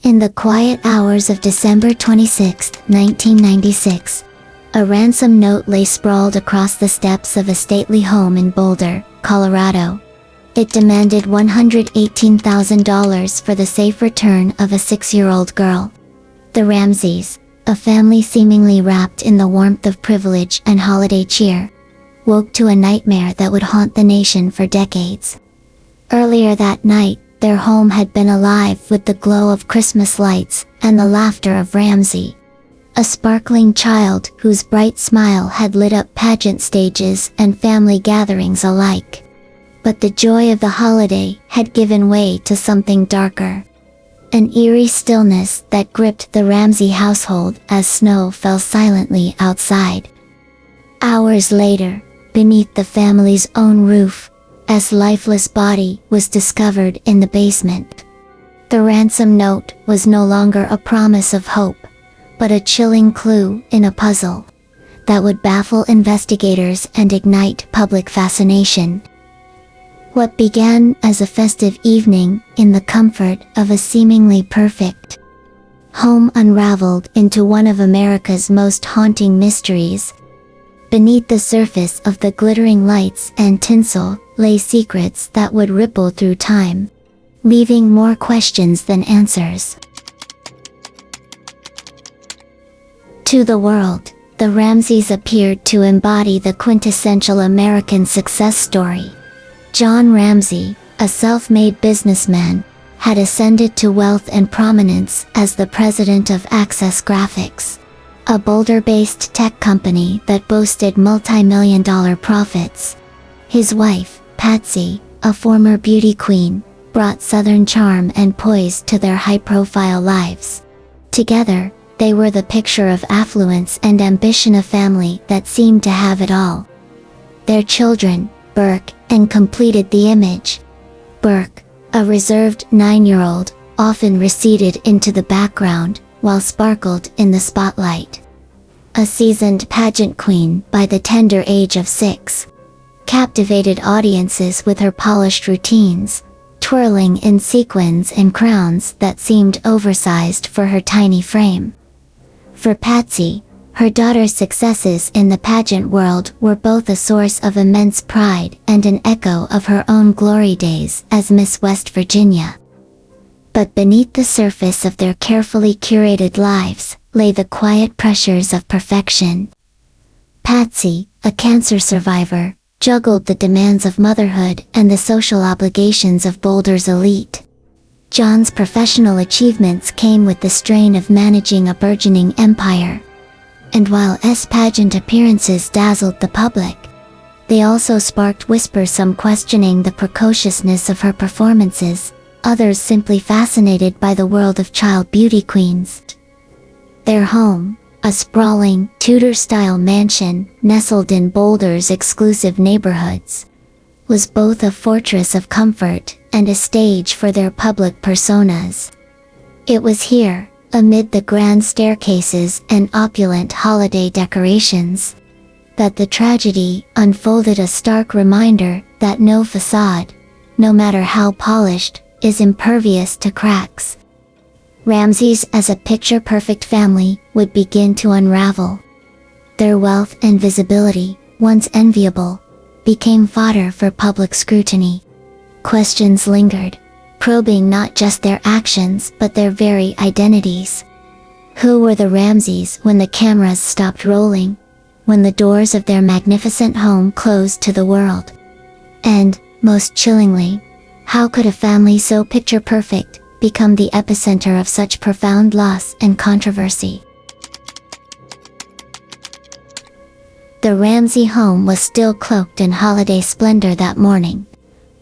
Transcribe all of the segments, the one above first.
In the quiet hours of December 26, 1996, a ransom note lay sprawled across the steps of a stately home in Boulder, Colorado. It demanded $118,000 for the safe return of a 6-year-old girl. The Ramseys, a family seemingly wrapped in the warmth of privilege and holiday cheer, woke to a nightmare that would haunt the nation for decades. Earlier that night, their home had been alive with the glow of Christmas lights and the laughter of Ramsey, a sparkling child whose bright smile had lit up pageant stages and family gatherings alike. But the joy of the holiday had given way to something darker. An eerie stillness that gripped the Ramsey household as snow fell silently outside. Hours later, beneath the family's own roof, a lifeless body was discovered in the basement. The ransom note was no longer a promise of hope, but a chilling clue in a puzzle that would baffle investigators and ignite public fascination. What began as a festive evening in the comfort of a seemingly perfect home unraveled into one of America's most haunting mysteries. Beneath the surface of the glittering lights and tinsel lay secrets that would ripple through time, leaving more questions than answers. To the world, the Ramseys appeared to embody the quintessential American success story. John Ramsey, a self-made businessman, had ascended to wealth and prominence as the president of Access Graphics, a Boulder-based tech company that boasted multi-million-dollar profits. His wife, Patsy, a former beauty queen, brought Southern charm and poise to their high-profile lives. Together, they were the picture of affluence and ambition, a family that seemed to have it all. Their children, Burke, and completed the image. Burke, a reserved 9-year-old, often receded into the background, while sparkled in the spotlight. A seasoned pageant queen by the tender age of 6, captivated audiences with her polished routines, twirling in sequins and crowns that seemed oversized for her tiny frame. For Patsy, her daughter's successes in the pageant world were both a source of immense pride and an echo of her own glory days as Miss West Virginia. But beneath the surface of their carefully curated lives lay the quiet pressures of perfection. Patsy, a cancer survivor, juggled the demands of motherhood and the social obligations of Boulder's elite. John's professional achievements came with the strain of managing a burgeoning empire. And while pageant appearances dazzled the public, they also sparked whispers, some questioning the precociousness of her performances, others simply fascinated by the world of child beauty queens. Their home, a sprawling, Tudor-style mansion nestled in Boulder's exclusive neighborhoods, was both a fortress of comfort and a stage for their public personas. It was here, amid the grand staircases and opulent holiday decorations, that the tragedy unfolded, a stark reminder that no facade, no matter how polished, is impervious to cracks. Ramseys as a picture-perfect family would begin to unravel. Their wealth and visibility, once enviable, became fodder for public scrutiny. Questions lingered, probing not just their actions but their very identities. Who were the Ramseys when the cameras stopped rolling, when the doors of their magnificent home closed to the world? And, most chillingly, how could a family so picture-perfect become the epicenter of such profound loss and controversy? The Ramsey home was still cloaked in holiday splendor that morning.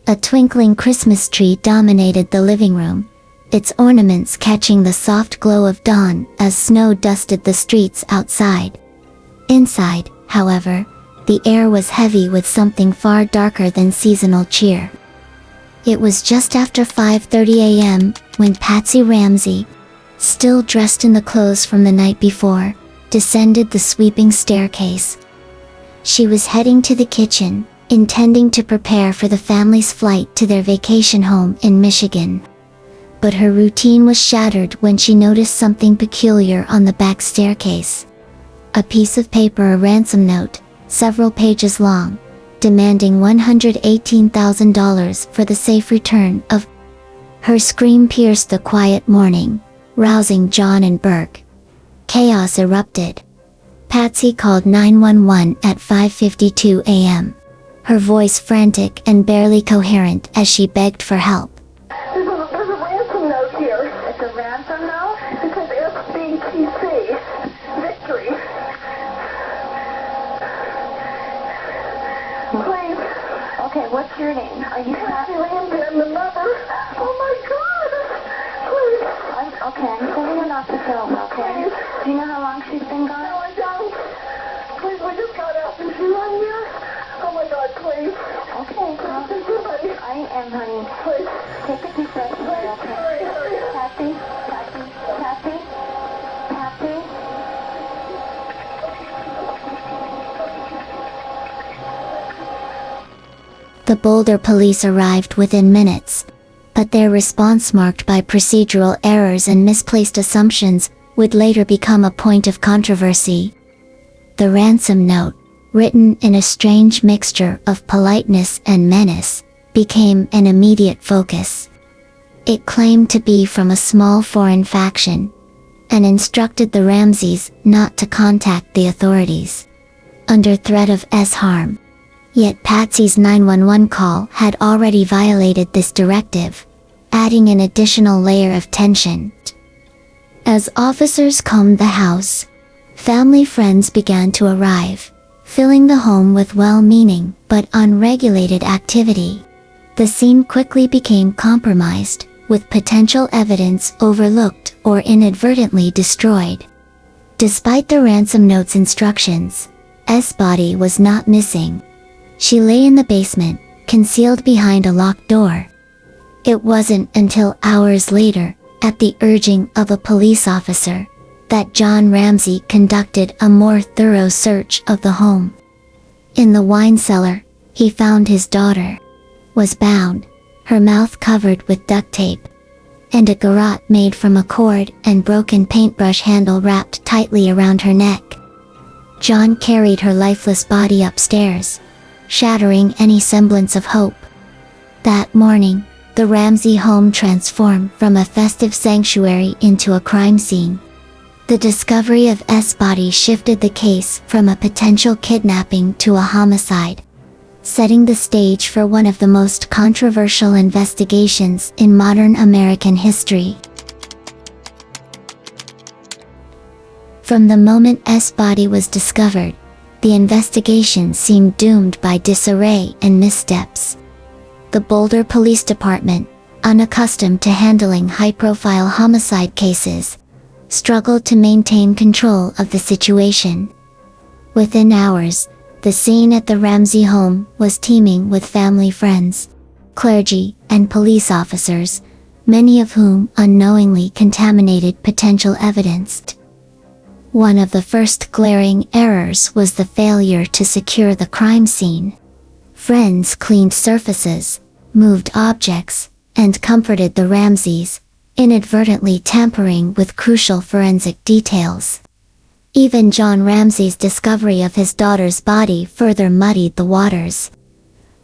A twinkling Christmas tree dominated the living room, its ornaments catching the soft glow of dawn as snow dusted the streets outside. Inside, however, the air was heavy with something far darker than seasonal cheer. It was just after 5:30 a.m. when Patsy Ramsey, still dressed in the clothes from the night before, descended the sweeping staircase. She was heading to the kitchen, intending to prepare for the family's flight to their vacation home in Michigan. but her routine was shattered when she noticed something peculiar on the back staircase. A piece of paper, a ransom note, several pages long, demanding $118,000 for the safe return of. Her scream pierced the quiet morning, rousing John and Burke. Chaos erupted. Patsy called 911 at 5:52 a.m., her voice frantic and barely coherent as she begged for help. There's a ransom note here. It's a ransom note? It says SBTC. Victory. Please. Okay, what's your name? Are you Patsy Ramsey, I'm the mother. Oh my God. Please. Okay, I'm sending an officer over, okay? Please. Do you know how long she's been No, gone? I don't. Please, we just got out. Is she on here? Oh my God, please. Okay, well, Is somebody? I am, honey. Please. Take a deep breath, Please, okay? hurry. Patsy? Patsy? Patsy? Patsy? The Boulder police arrived within minutes, but their response, marked by procedural errors and misplaced assumptions, would later become a point of controversy. The ransom note, written in a strange mixture of politeness and menace, became an immediate focus. It claimed to be from a small foreign faction, and instructed the Ramseys not to contact the authorities, under threat of harm. Yet Patsy's 911 call had already violated this directive, adding an additional layer of tension. As officers combed the house, family friends began to arrive, filling the home with well-meaning but unregulated activity. The scene quickly became compromised, with potential evidence overlooked or inadvertently destroyed. Despite the ransom note's instructions, S. body was not missing. She lay in the basement, concealed behind a locked door. It wasn't until hours later, at the urging of a police officer, that John Ramsey conducted a more thorough search of the home. In the wine cellar, he found his daughter was bound, her mouth covered with duct tape, and a garrote made from a cord and broken paintbrush handle wrapped tightly around her neck. John carried her lifeless body upstairs, shattering any semblance of hope. That morning, the Ramsey home transformed from a festive sanctuary into a crime scene. The discovery of S. body shifted the case from a potential kidnapping to a homicide, setting the stage for one of the most controversial investigations in modern American history. From the moment S. body was discovered, the investigation seemed doomed by disarray and missteps. The Boulder Police Department, unaccustomed to handling high-profile homicide cases, struggled to maintain control of the situation. Within hours, the scene at the Ramsey home was teeming with family friends, clergy, and police officers, many of whom unknowingly contaminated potential evidence. One of the first glaring errors was the failure to secure the crime scene. Friends cleaned surfaces, moved objects, and comforted the Ramseys, inadvertently tampering with crucial forensic details. Even John Ramsey's discovery of his daughter's body further muddied the waters.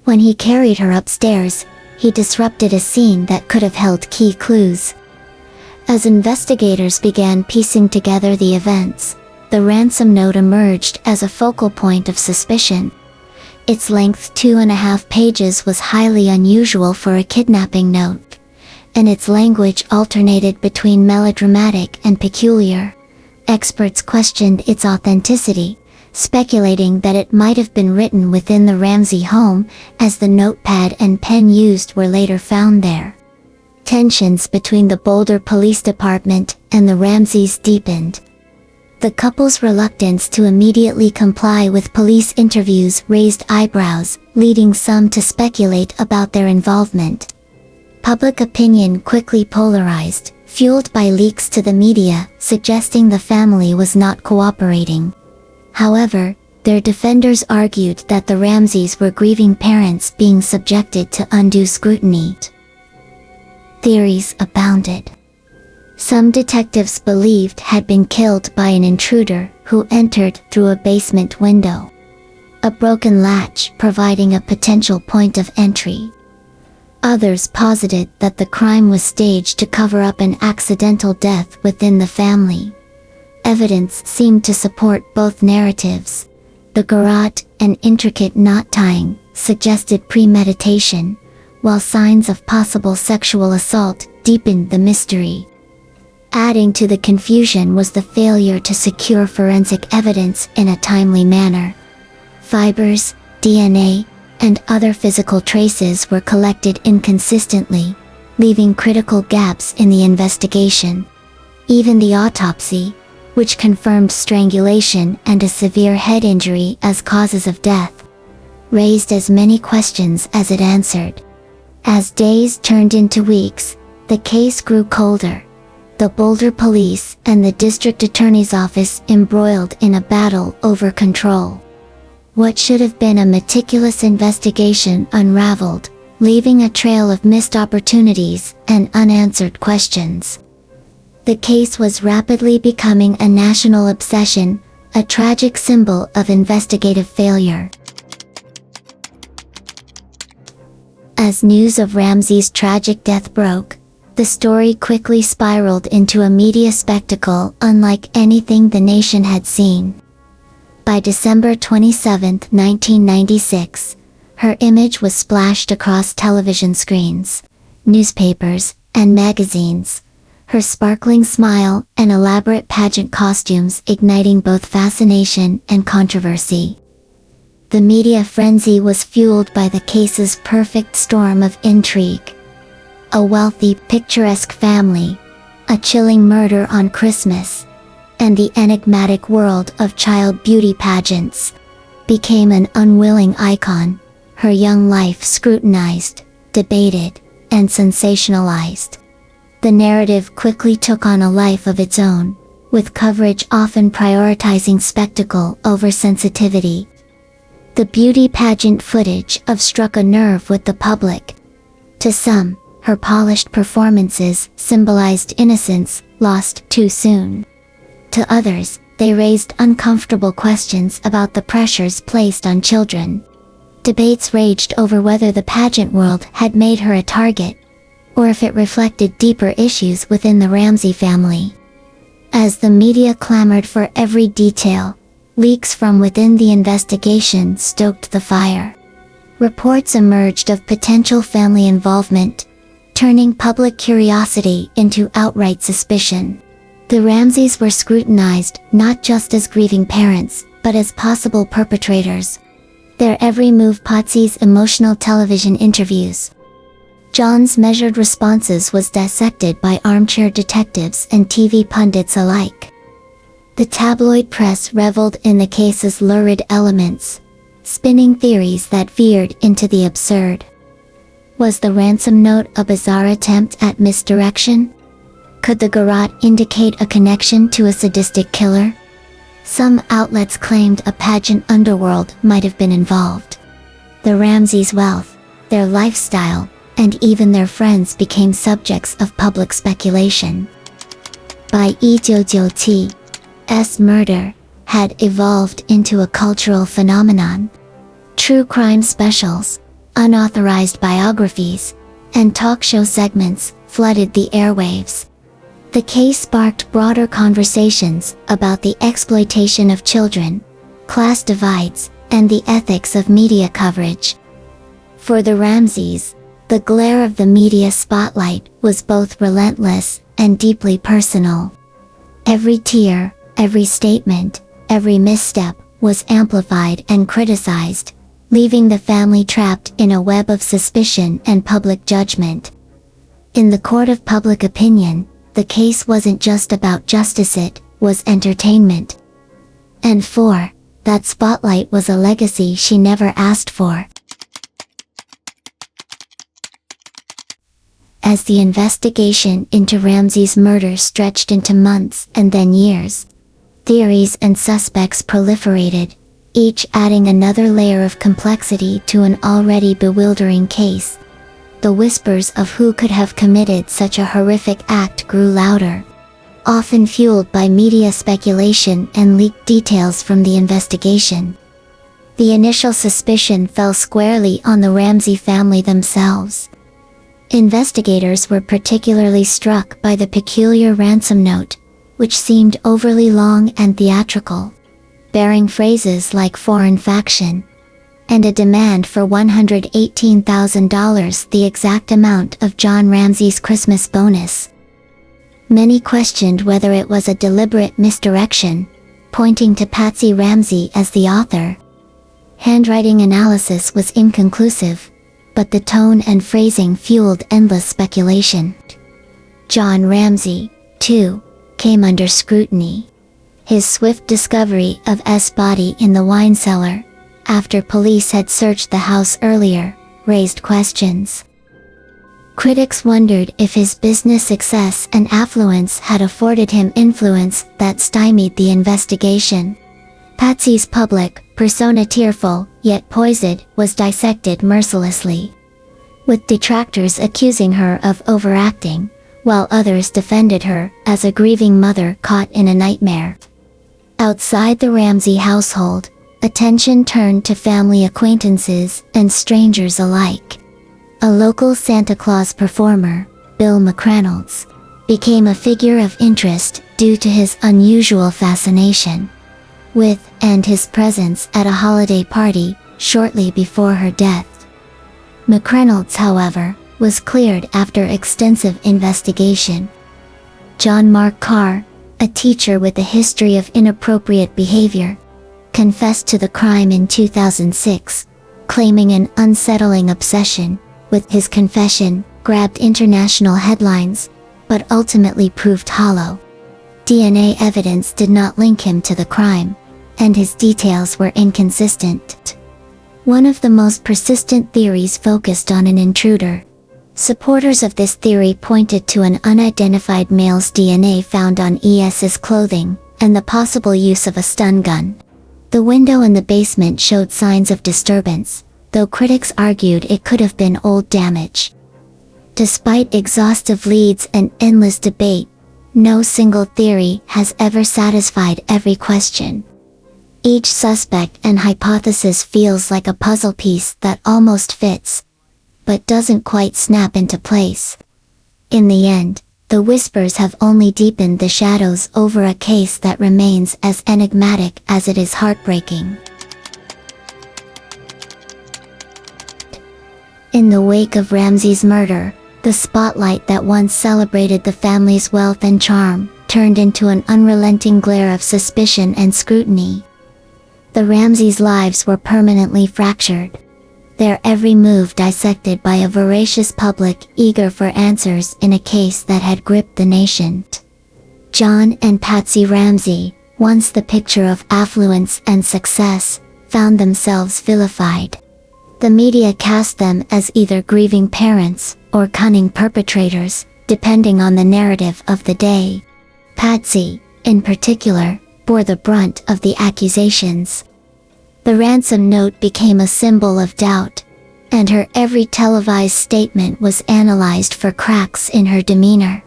When he carried her upstairs, he disrupted a scene that could have held key clues. As investigators began piecing together the events, the ransom note emerged as a focal point of suspicion. Its length, 2.5 pages, was highly unusual for a kidnapping note, and its language alternated between melodramatic and peculiar. Experts questioned its authenticity, speculating that it might have been written within the Ramsey home, as the notepad and pen used were later found there. Tensions between the Boulder Police Department and the Ramseys deepened. The couple's reluctance to immediately comply with police interviews raised eyebrows, leading some to speculate about their involvement. Public opinion quickly polarized, fueled by leaks to the media suggesting the family was not cooperating. However, their defenders argued that the Ramseys were grieving parents being subjected to undue scrutiny. Theories abounded. Some detectives believed had been killed by an intruder who entered through a basement window, a broken latch providing a potential point of entry. Others posited that the crime was staged to cover up an accidental death within the family. Evidence seemed to support both narratives. The garrote and intricate knot tying suggested premeditation, while signs of possible sexual assault deepened the mystery. Adding to the confusion was the failure to secure forensic evidence in a timely manner. Fibers, DNA, and other physical traces were collected inconsistently, leaving critical gaps in the investigation. Even the autopsy, which confirmed strangulation and a severe head injury as causes of death, raised as many questions as it answered. As days turned into weeks, the case grew colder. The Boulder police and the district attorney's office embroiled in a battle over control. What should have been a meticulous investigation unraveled, leaving a trail of missed opportunities and unanswered questions. The case was rapidly becoming a national obsession, a tragic symbol of investigative failure. As news of Ramsey's tragic death broke, the story quickly spiraled into a media spectacle unlike anything the nation had seen. By December 27, 1996, her image was splashed across television screens, newspapers, and magazines, her sparkling smile and elaborate pageant costumes igniting both fascination and controversy. The media frenzy was fueled by the case's perfect storm of intrigue. A wealthy, picturesque family, a chilling murder on Christmas, and the enigmatic world of child beauty pageants became an unwilling icon, her young life scrutinized, debated, and sensationalized. The narrative quickly took on a life of its own, with coverage often prioritizing spectacle over sensitivity. The beauty pageant footage struck a nerve with the public. To some, her polished performances symbolized innocence lost too soon. To others, they raised uncomfortable questions about the pressures placed on children. Debates raged over whether the pageant world had made her a target, or if it reflected deeper issues within the Ramsey family. As the media clamored for every detail, leaks from within the investigation stoked the fire. Reports emerged of potential family involvement, turning public curiosity into outright suspicion. The Ramseys were scrutinized not just as grieving parents, but as possible perpetrators. Their every move Potsy's emotional television interviews. John's measured responses was dissected by armchair detectives and TV pundits alike. The tabloid press reveled in the case's lurid elements, spinning theories that veered into the absurd. Was the ransom note a bizarre attempt at misdirection? Could the garrote indicate a connection to a sadistic killer? Some outlets claimed a pageant underworld might have been involved. The Ramseys' wealth, their lifestyle, and even their friends became subjects of public speculation. By 1999's murder had evolved into a cultural phenomenon. True crime specials, unauthorized biographies, and talk show segments flooded the airwaves. The case sparked broader conversations about the exploitation of children, class divides, and the ethics of media coverage. For the Ramseys, the glare of the media spotlight was both relentless and deeply personal. Every tear, every statement, every misstep was amplified and criticized, leaving the family trapped in a web of suspicion and public judgment. In the court of public opinion, the case wasn't just about justice, it was entertainment. And for that spotlight was a legacy she never asked for. As the investigation into Ramsey's murder stretched into months and then years, theories and suspects proliferated, each adding another layer of complexity to an already bewildering case. the whispers of who could have committed such a horrific act grew louder, often fueled by media speculation and leaked details from the investigation. The initial suspicion fell squarely on the Ramsey family themselves. Investigators were particularly struck by the peculiar ransom note, which seemed overly long and theatrical, bearing phrases like foreign faction, and a demand for $118,000, the exact amount of John Ramsey's Christmas bonus. Many questioned whether it was a deliberate misdirection, pointing to Patsy Ramsey as the author. Handwriting analysis was inconclusive, but the tone and phrasing fueled endless speculation. John Ramsey, too, came under scrutiny. His swift discovery of S. body in the wine cellar, after police had searched the house earlier, raised questions. Critics wondered if his business success and affluence had afforded him influence that stymied the investigation. Patsy's public persona, tearful yet poised, was dissected mercilessly, with detractors accusing her of overacting, while others defended her as a grieving mother caught in a nightmare. Outside the Ramsey household, attention turned to family acquaintances and strangers alike. A local Santa Claus performer, Bill McReynolds, became a figure of interest due to his unusual fascination with and his presence at a holiday party shortly before her death. McReynolds, however, was cleared after extensive investigation. John Mark Carr, a teacher with a history of inappropriate behavior, confessed to the crime in 2006, claiming an unsettling obsession with his confession, grabbed international headlines, but ultimately proved hollow. DNA evidence did not link him to the crime, and his details were inconsistent. One of the most persistent theories focused on an intruder. Supporters of this theory pointed to an unidentified male's DNA found on ES's clothing, and the possible use of a stun gun. The window in the basement showed signs of disturbance, though critics argued it could have been old damage. Despite exhaustive leads and endless debate, no single theory has ever satisfied every question. Each suspect and hypothesis feels like a puzzle piece that almost fits, but doesn't quite snap into place. In the end, the whispers have only deepened the shadows over a case that remains as enigmatic as it is heartbreaking. In the wake of Ramsey's murder, the spotlight that once celebrated the family's wealth and charm turned into an unrelenting glare of suspicion and scrutiny. The Ramseys' lives were permanently fractured, their every move dissected by a voracious public eager for answers in a case that had gripped the nation. John and Patsy Ramsey, once the picture of affluence and success, found themselves vilified. The media cast them as either grieving parents or cunning perpetrators, depending on the narrative of the day. Patsy, in particular, bore the brunt of the accusations. The ransom note became a symbol of doubt, and her every televised statement was analyzed for cracks in her demeanor.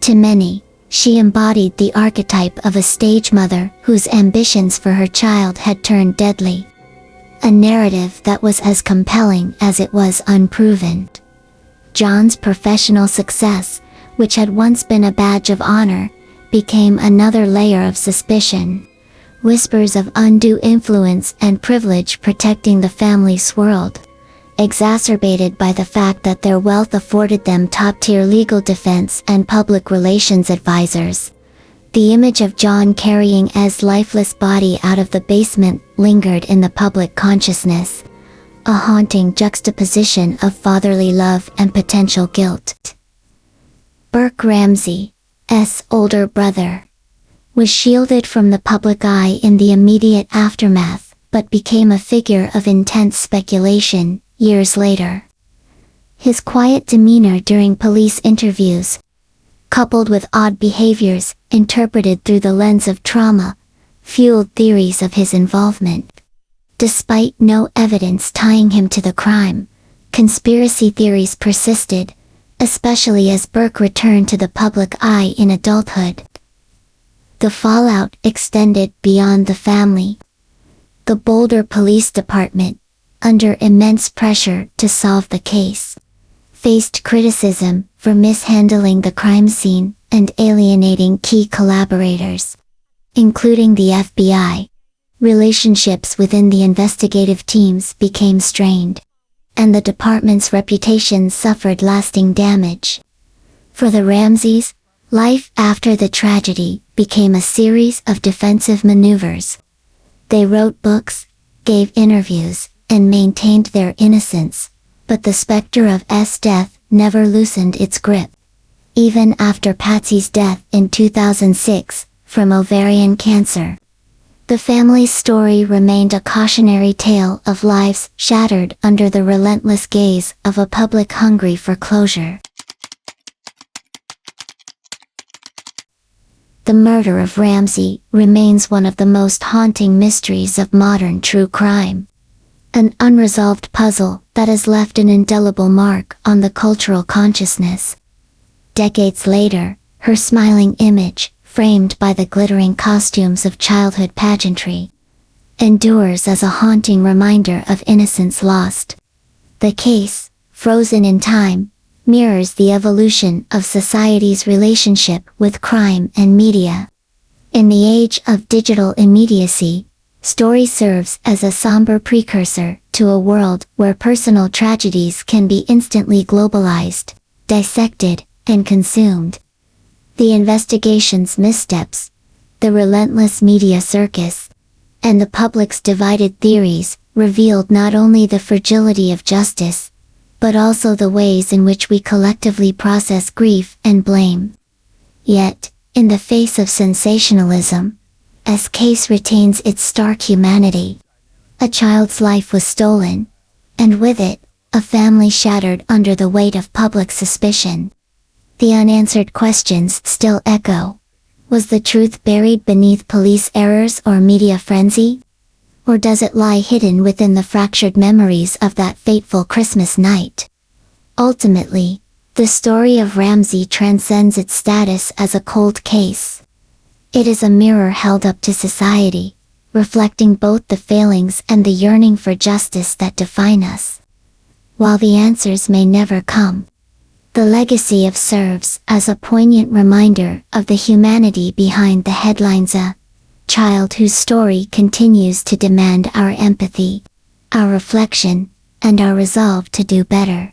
To many, she embodied the archetype of a stage mother whose ambitions for her child had turned deadly. A narrative that was as compelling as it was unproven. John's professional success, which had once been a badge of honor, became another layer of suspicion. Whispers of undue influence and privilege protecting the family swirled, exacerbated by the fact that their wealth afforded them top-tier legal defense and public relations advisors. The image of John carrying S' lifeless body out of the basement lingered in the public consciousness, a haunting juxtaposition of fatherly love and potential guilt. Burke Ramsey, S' older brother, was shielded from the public eye in the immediate aftermath, but became a figure of intense speculation years later. His quiet demeanor during police interviews, coupled with odd behaviors interpreted through the lens of trauma, fueled theories of his involvement. Despite no evidence tying him to the crime, conspiracy theories persisted, especially as Burke returned to the public eye in adulthood. The fallout extended beyond the family. The Boulder Police Department, under immense pressure to solve the case, faced criticism for mishandling the crime scene and alienating key collaborators, including the FBI. Relationships within the investigative teams became strained, and the department's reputation suffered lasting damage. For the Ramseys, life after the tragedy became a series of defensive maneuvers. They wrote books, gave interviews, and maintained their innocence, but the specter of S. death never loosened its grip. Even after Patsy's death in 2006, from ovarian cancer, the family's story remained a cautionary tale of lives shattered under the relentless gaze of a public hungry for closure. The murder of Ramsey remains one of the most haunting mysteries of modern true crime. An unresolved puzzle that has left an indelible mark on the cultural consciousness. Decades later, her smiling image, framed by the glittering costumes of childhood pageantry, endures as a haunting reminder of innocence lost. The case, frozen in time, mirrors the evolution of society's relationship with crime and media. In the age of digital immediacy, story serves as a somber precursor to a world where personal tragedies can be instantly globalized, dissected, and consumed. The investigation's missteps, the relentless media circus, and the public's divided theories revealed not only the fragility of justice, but also the ways in which we collectively process grief and blame. Yet, in the face of sensationalism, S. case retains its stark humanity. A child's life was stolen, and with it, a family shattered under the weight of public suspicion. The unanswered questions still echo. Was the truth buried beneath police errors or media frenzy? Or does it lie hidden within the fractured memories of that fateful Christmas night? Ultimately, the story of Ramsey transcends its status as a cold case. It is a mirror held up to society, reflecting both the failings and the yearning for justice that define us. While the answers may never come, the legacy serves as a poignant reminder of the humanity behind the headlines, a child whose story continues to demand our empathy, our reflection, and our resolve to do better.